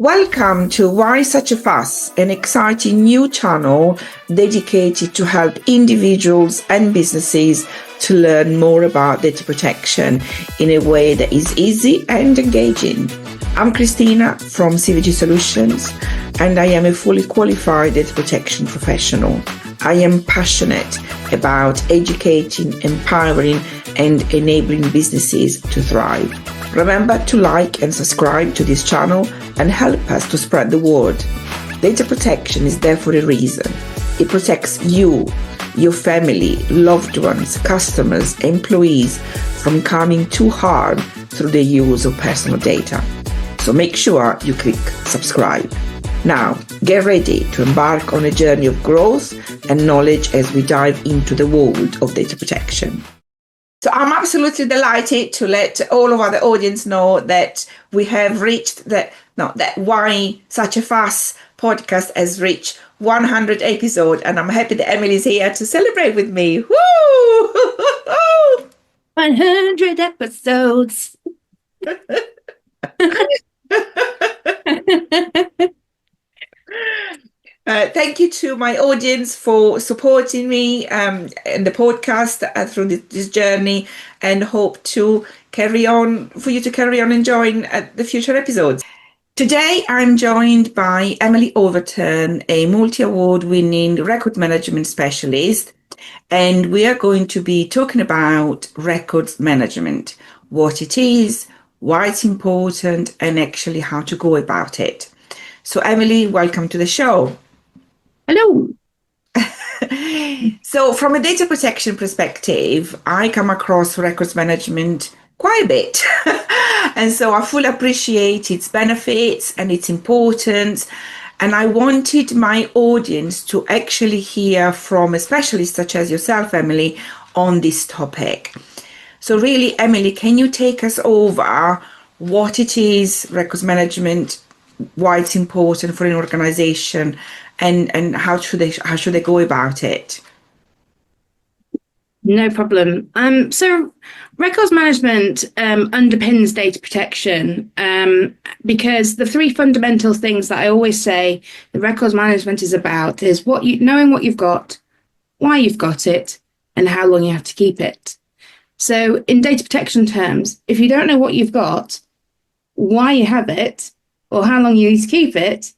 Welcome to Why Such a Fuss, an exciting new channel dedicated to help individuals and businesses to learn more about data protection in a way that is easy and engaging. I'm Christina from CVG Solutions, and I am a fully qualified data protection professional. I am passionate about educating, empowering, and enabling businesses to thrive. Remember to like and subscribe to this channel and help us to spread the word. Data protection is there for a reason. It protects you, your family, loved ones, customers, employees from coming to harm through the use of personal data. So make sure you click subscribe. Now, get ready to embark on a journey of growth and knowledge as we dive into the world of data protection. So I'm absolutely delighted to let all of our audience know that we have reached that Why Such a Fuss podcast has reached 100 episodes, and I'm happy that Emily's here to celebrate with me. Woo! 100 episodes. Thank you to my audience for supporting me in the podcast through this journey, and hope to carry on enjoying the future episodes. Today, I'm joined by Emily Overton, a multi-award winning record management specialist, and we are going to be talking about records management, what it is, why it's important, and actually how to go about it. So, Emily, welcome to the show. Hello. So from a data protection perspective, I come across records management quite a bit. And so I fully appreciate its benefits and its importance. And I wanted my audience to actually hear from a specialist such as yourself, Emily, on this topic. So really, Emily, can you take us over what it is, records management, why it's important for an organization, and how should they go about it? No problem. So records management underpins data protection because the three fundamental things that I always say the records management is about is knowing what you've got, why you've got it, and how long you have to keep it. So in data protection terms, if you don't know what you've got, why you have it, or how long you need to keep it,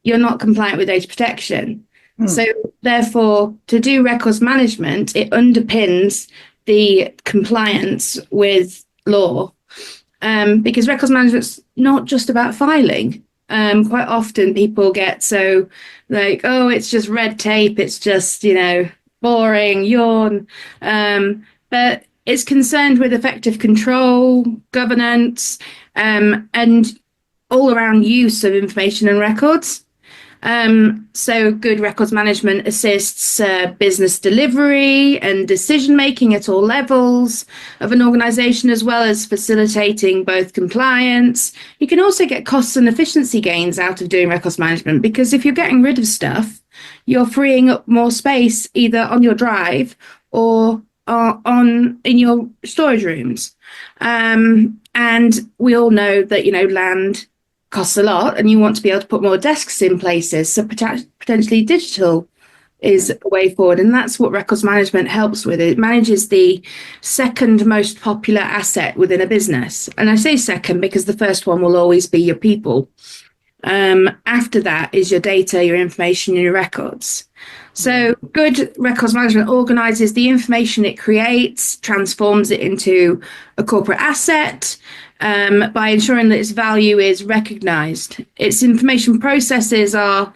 you're not compliant with data protection. So therefore, to do records management, it underpins the compliance with law, because records management's not just about filing. Quite often people get so like, oh, it's just red tape, it's just, boring, yawn. But it's concerned with effective control, governance, and all around use of information and records. So good records management assists business delivery and decision making at all levels of an organization, as well as facilitating both compliance. You can also get costs and efficiency gains out of doing records management, because if you're getting rid of stuff, you're freeing up more space either on your drive or in your storage rooms. And we all know that, land costs a lot, and you want to be able to put more desks in places. So potentially digital is a way forward. And that's what records management helps with. It manages the second most popular asset within a business. And I say second because the first one will always be your people. After that is your data, your information, and your records. So good records management organizes the information it creates, transforms it into a corporate asset, by ensuring that its value is recognized. Its information processes are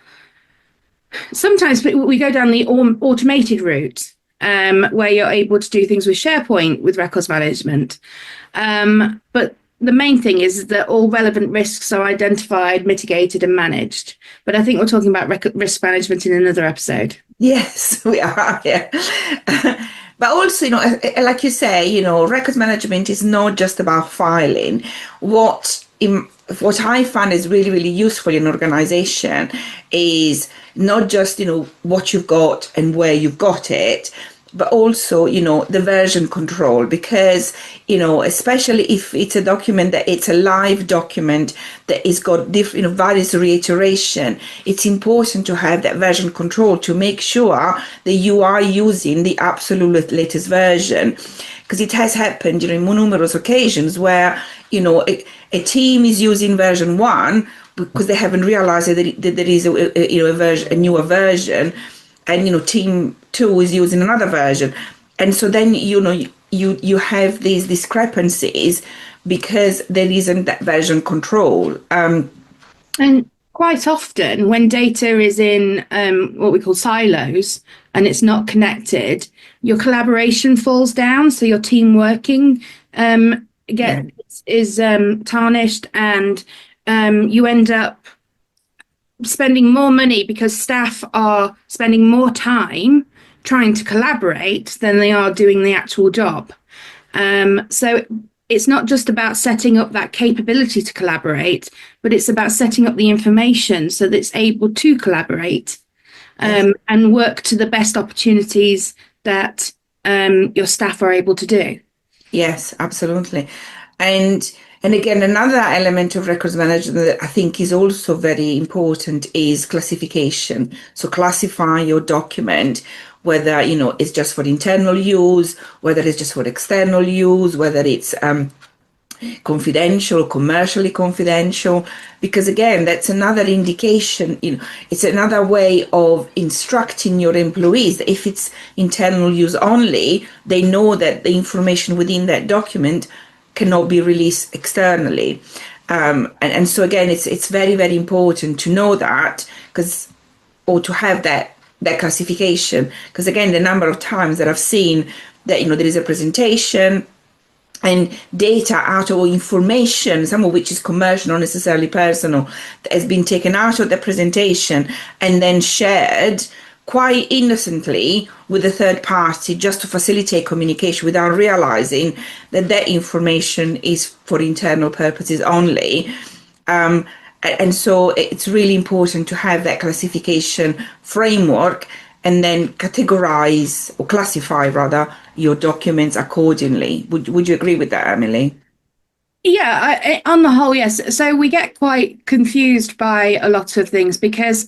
sometimes we go down the automated route, where you're able to do things with SharePoint with records management. But the main thing is that all relevant risks are identified, mitigated, and managed. But I think we're talking about risk management in another episode. Yes, we are. Yeah. But also, like you say, records management is not just about filing. What I find is really, really useful in an organization is not just, what you've got and where you've got it, but also, the version control, because, especially if it's a document that it's a live document that is got different, various reiteration, it's important to have that version control to make sure that you are using the absolute latest version. Because it has happened, in numerous occasions where, a team is using version 1 because they haven't realized that there is a newer version, and team 2 is using another version, and so then you have these discrepancies because there isn't that version control. And quite often, when data is in what we call silos and it's not connected, your collaboration falls down. So your team working is tarnished, and you end up spending more money because staff are spending more time trying to collaborate than they are doing the actual job. So it's not just about setting up that capability to collaborate, but it's about setting up the information so that it's able to collaborate and work to the best opportunities that your staff are able to do. Yes, absolutely. And again, another element of records management that I think is also very important is classification. So classify your document, whether, it's just for internal use, whether it's just for external use, whether it's confidential, commercially confidential, because again, that's another indication, it's another way of instructing your employees that if it's internal use only, they know that the information within that document cannot be released externally. And so again, it's very, very important to know that, or to have that classification, because again, the number of times that I've seen that, there is a presentation and data out of information, some of which is commercial, not necessarily personal, that has been taken out of the presentation and then shared quite innocently with a third party just to facilitate communication without realizing that that information is for internal purposes only. And so it's really important to have that classification framework and then categorize or classify rather your documents accordingly. Would you agree with that, Emily? Yeah, on the whole, yes. So we get quite confused by a lot of things because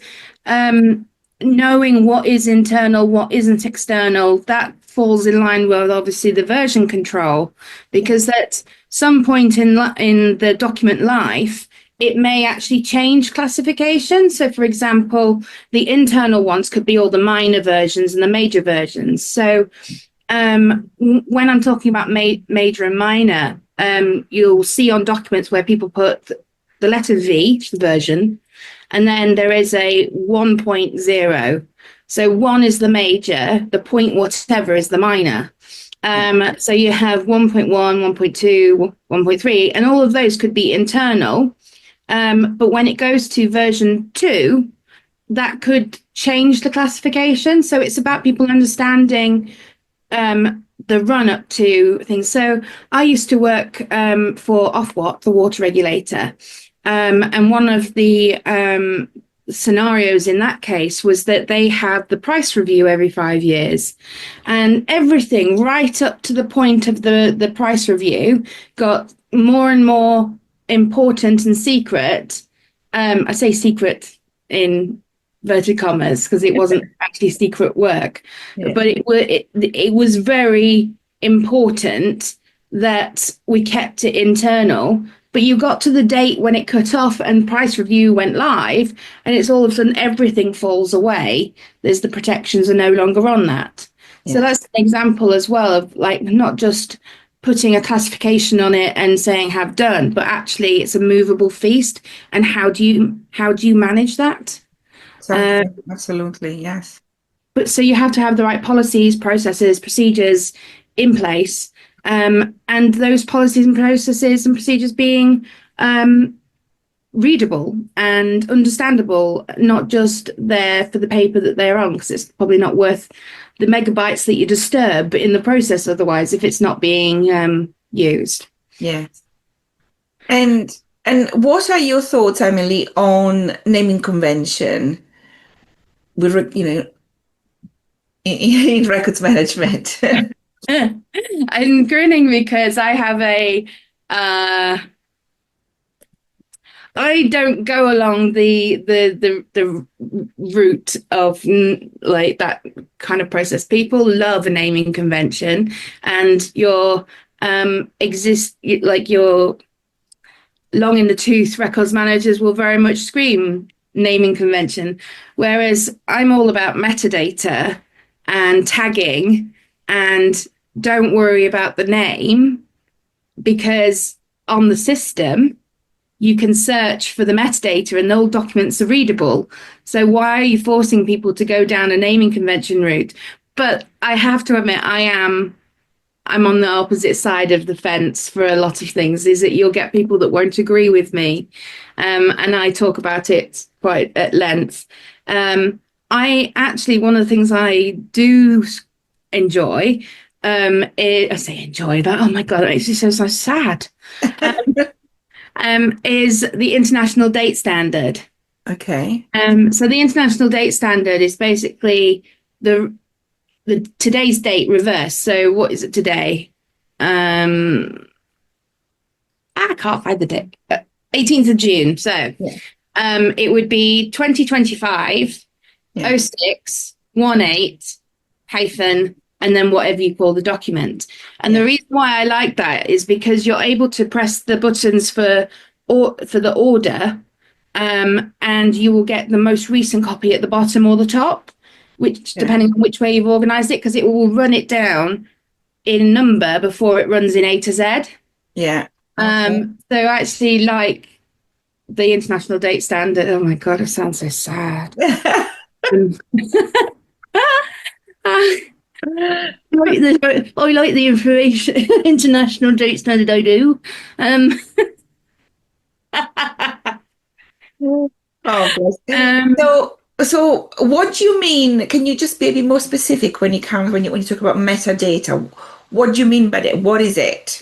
knowing what is internal, what isn't external, that falls in line with obviously the version control, because at some point in the document life, it may actually change classification. So, for example, the internal ones could be all the minor versions and the major versions. So, when I'm talking about major and minor, you'll see on documents where people put the letter V, the version, and then there is a 1.0. So 1 is the major, the point whatever is the minor. So you have 1.1, 1.2, 1.3, and all of those could be internal. But when it goes to version 2, that could change the classification. So it's about people understanding the run up to things. So I used to work for Ofwat, the water regulator. And one of the scenarios in that case was that they had the price review every 5 years, and everything right up to the point of the price review got more and more important and secret. I say secret in inverted commas because it wasn't actually secret work, but it was very important that we kept it internal. But you got to the date when it cut off and price review went live, and it's all of a sudden everything falls away. There's the protections are no longer on that. So that's an example as well of like not just putting a classification on it and saying have done, but actually it's a movable feast. And how do you manage that? Absolutely, yes. But so you have to have the right policies, processes, procedures in place, and those policies and processes and procedures being readable and understandable, not just there for the paper that they're on, because it's probably not worth the megabytes that you disturb in the process otherwise if it's not being used. Yes. And what are your thoughts, Emily, on naming convention? in records management? I'm grinning because I have I don't go along the route of like that kind of process. People love a naming convention, and your your long in the tooth records managers will very much scream naming convention, whereas I'm all about metadata and tagging, and don't worry about the name, because on the system you can search for the metadata and all documents are readable. So why are you forcing people to go down a naming convention route? But I have to admit, I'm on the opposite side of the fence for a lot of things, is that you'll get people that won't agree with me. And I talk about it quite at length. I actually, one of the things I do enjoy, I say enjoy that, oh my God, it makes me so sad, is the International Date Standard. Okay. So the International Date Standard is basically the today's date reversed. So what is it today? I can't find the date. 18th of June. So it would be 2025 06 18 hyphen and then whatever you call the document. And the reason why I like that is because you're able to press the buttons for the order, and you will get the most recent copy at the bottom or the top, which depending on which way you've organized it, because it will run it down in number before it runs in A to Z. Yeah. So I actually like the International Date Standard. Oh my God, it sounds so sad. I like the information International Date Standard. I do. Oh, so what do you mean? Can you just be a bit more specific when you talk about metadata? What do you mean by that? What is it?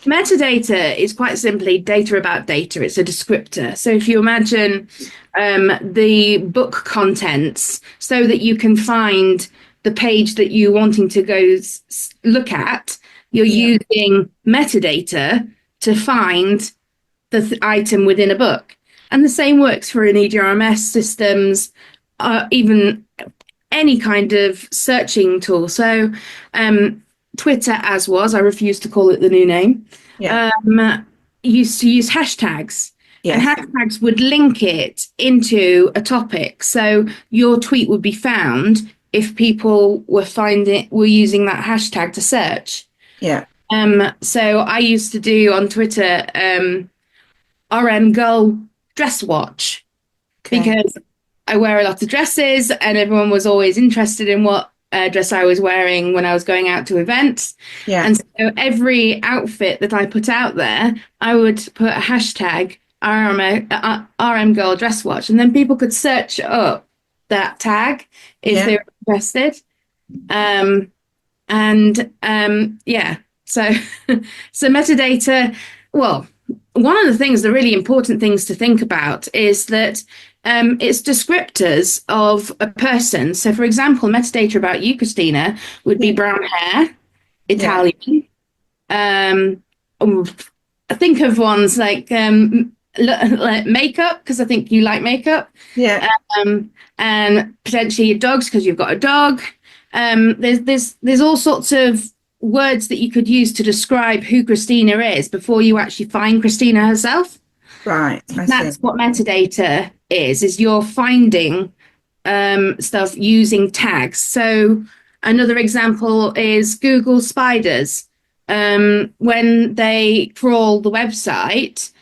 Metadata is quite simply data about data. It's a descriptor. So if you imagine the book contents, so that you can find the page that you're wanting to go look at, you're using metadata to find the item within a book. And the same works for an EDRMS systems, even any kind of searching tool. So Twitter, I refuse to call it the new name, used to use hashtags. And hashtags would link it into a topic. So your tweet would be found if people were using that hashtag to search. So I used to do on Twitter RMGirl dress watch, because I wear a lot of dresses and everyone was always interested in what dress I was wearing when I was going out to events. And so every outfit that I put out there, I would put a hashtag RM Girl Dress Watch, and then people could search up that tag if they were interested. So so metadata, well, one of the things, the really important things to think about is that it's descriptors of a person. So, for example, metadata about you, Christina, would be brown hair, Italian. Think of ones like makeup, because I think you like makeup. And potentially your dogs, because you've got a dog. There's all sorts of words that you could use to describe who Christina is before you actually find Christina herself. That's what metadata is you're finding stuff using tags. So another example is Google spiders. When they crawl the websites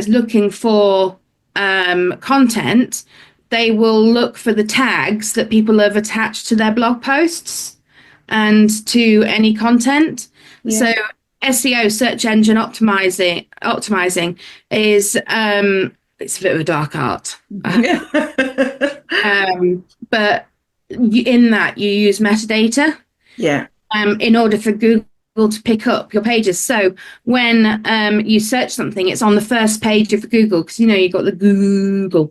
looking for content, they will look for the tags that people have attached to their blog posts and to any content. So SEO, search engine optimizing is it's a bit of a dark art. But in that you use metadata in order for Google to pick up your pages. So when you search something, it's on the first page of Google, because you've got the Google.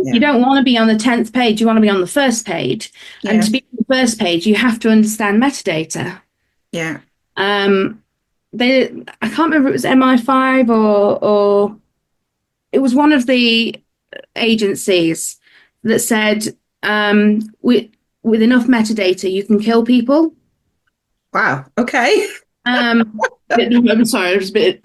You don't want to be on the 10th page, you want to be on the first page. And to be on the first page, you have to understand metadata. Yeah. I can't remember if it was MI5 or it was one of the agencies that said with enough metadata you can kill people. Wow. Okay. I'm sorry, it was bit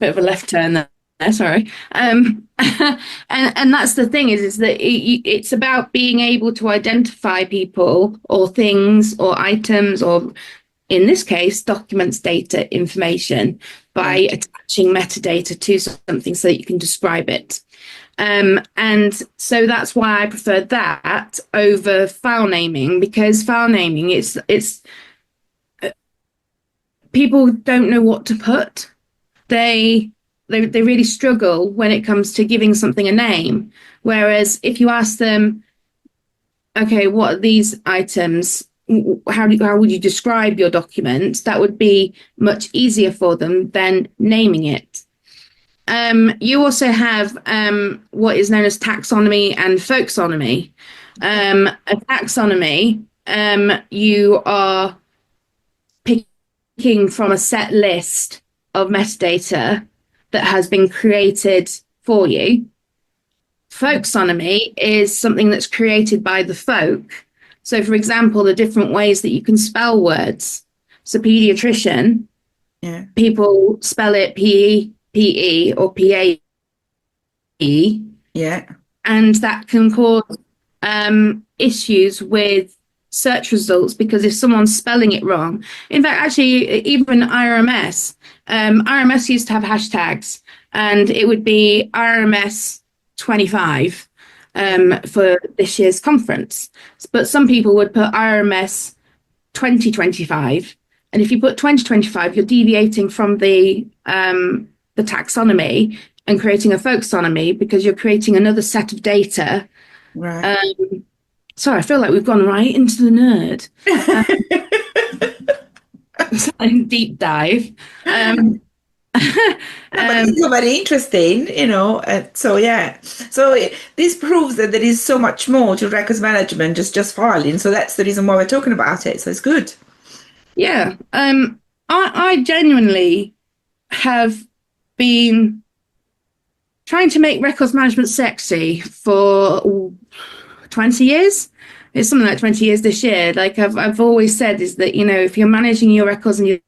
of a left turn there. Sorry. And that's the thing is that it's about being able to identify people or things or items or, in this case, documents, data, information by attaching metadata to something so that you can describe it. And so that's why I prefer that over file naming, because file naming it's people don't know what to put. They really struggle when it comes to giving something a name. Whereas if you ask them, okay, what are these items? How would you describe your document? That would be much easier for them than naming it. You also have what is known as taxonomy and folksonomy. A taxonomy, you are picking from a set list of metadata that has been created for you. Folksonomy is something that's created by the folk. So, for example, the different ways that you can spell words. So, pediatrician, people spell it P-E or P-A-E. Yeah. And that can cause issues with search results, because if someone's spelling it wrong, in fact, actually, even RMS used to have hashtags, and it would be RMS 25 for this year's conference. But some people would put RMS 2025, and if you put 2025, you're deviating from the taxonomy and creating a folksonomy, because you're creating another set of data. Right. Sorry, I feel like we've gone right into the nerd. Deep dive. But it's very interesting, so yeah. So this proves that there is so much more to records management just filing. So that's the reason why we're talking about it. So it's good. Yeah. I genuinely have been trying to make records management sexy for 20 years. It's something like 20 years this year. Like I've always said is that, if you're managing your records and your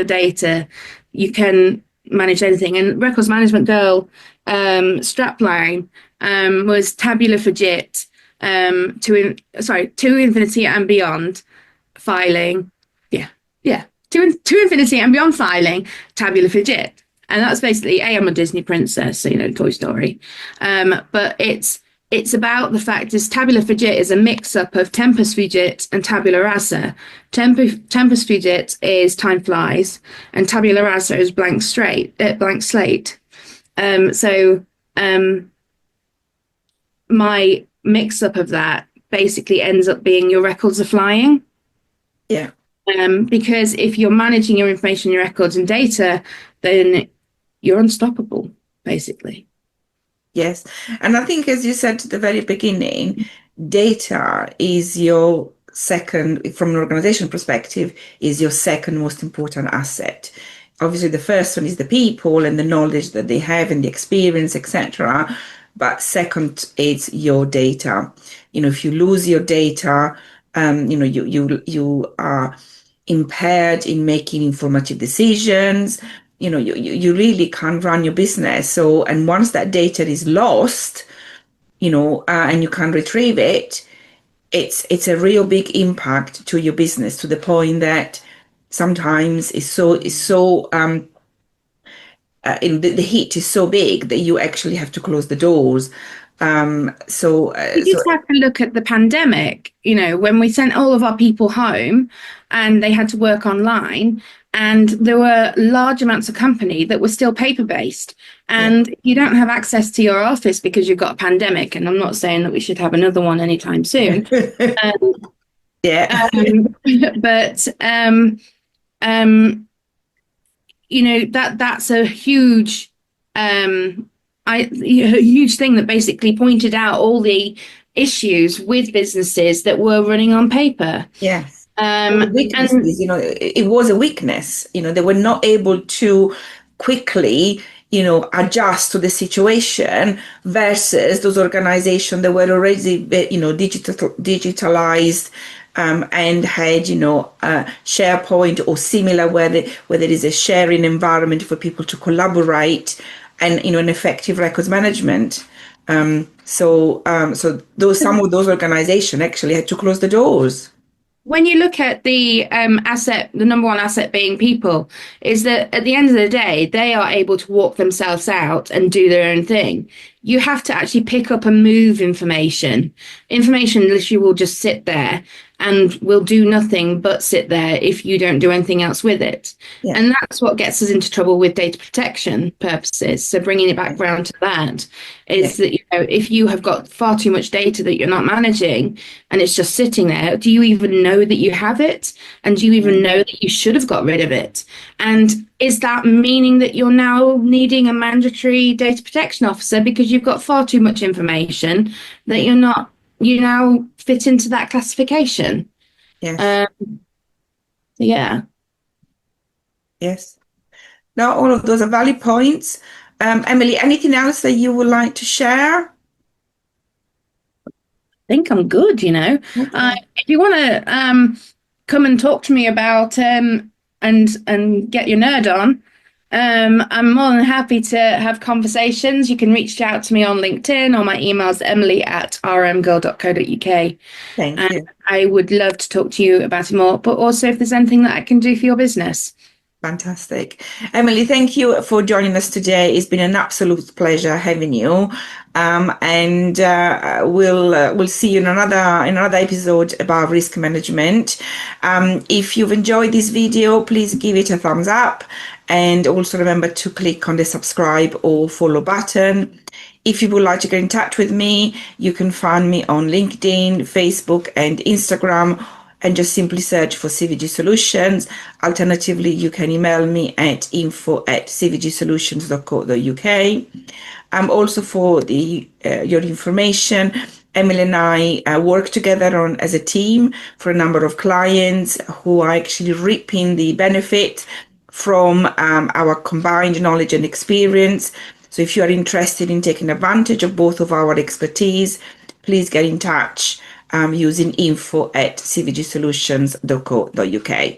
data, you can manage anything. And Records Management Girl strapline was tabular fugit, to infinity and beyond filing. To infinity and beyond filing, tabular fugit. And that's basically, I'm a Disney princess, so, Toy Story. But it's about the fact is tabular fugit is a mix-up of tempus fugit and tabula rasa. Tempus fugit is time flies, and tabula rasa is blank slate. My mix-up of that basically ends up being your records are flying. Yeah. Because if you're managing your information, your records and data, then you're unstoppable, basically. Yes. And I think, as you said at the very beginning, data is your second, from an organization perspective, is your second most important asset. Obviously, the first one is the people and the knowledge that they have and the experience, etc. But second, it's your data. If you lose your data, you are impaired in making informative decisions. You really can't run your business. So, and once that data is lost, and you can't retrieve it, it's a real big impact to your business, to the point that sometimes the hit is so big that you actually have to close the doors. You just have to look at the pandemic, when we sent all of our people home and they had to work online, and there were large amounts of company that were still paper-based. And you don't have access to your office because you've got a pandemic. And I'm not saying that we should have another one anytime soon. But that's a huge a huge thing that basically pointed out all the issues with businesses that were running on paper. Yes. The And weaknesses, it was a weakness. They were not able to quickly, adjust to the situation versus those organizations that were already, digitalized, and had, SharePoint or similar, where there is a sharing environment for people to collaborate, and an effective records management. So some of those organizations actually had to close the doors. when you look at the asset, the number one asset being people, is that at the end of the day, they are able to walk themselves out and do their own thing. You have to actually pick up and move information. Information literally will just sit there and will do nothing but sit there if you don't do anything else with it. Yeah. And that's what gets us into trouble with data protection purposes. So bringing it back round to that is that, if you have got far too much data that you're not managing and it's just sitting there, do you even know that you have it? And do you even know that you should have got rid of it? And is that meaning that you're now needing a mandatory data protection officer because you've got far too much information that you now fit into that classification? Yes. Yeah. Yes. Now, all of those are valid points. Emily, anything else that you would like to share? I think I'm good, Okay. If you want to come and talk to me about and get your nerd on, I'm more than happy to have conversations. You can reach out to me on LinkedIn, or my email's emily@rmgirl.co.uk. Thank you. I would love to talk to you about it more, but also if there's anything that I can do for your business. Fantastic. Emily, thank you for joining us today. It's been an absolute pleasure having you. And we'll see you in another episode about risk management. If you've enjoyed this video, please give it a thumbs up, and also remember to click on the subscribe or follow button. If you would like to get in touch with me, you can find me on LinkedIn, Facebook, and Instagram, and just simply search for CVG Solutions. Alternatively, you can email me at info@cvgsolutions.co.uk. Also, for your information, Emily and I work together as a team for a number of clients who are actually reaping the benefit from our combined knowledge and experience. So if you are interested in taking advantage of both of our expertise, please get in touch using info@cvgsolutions.co.uk.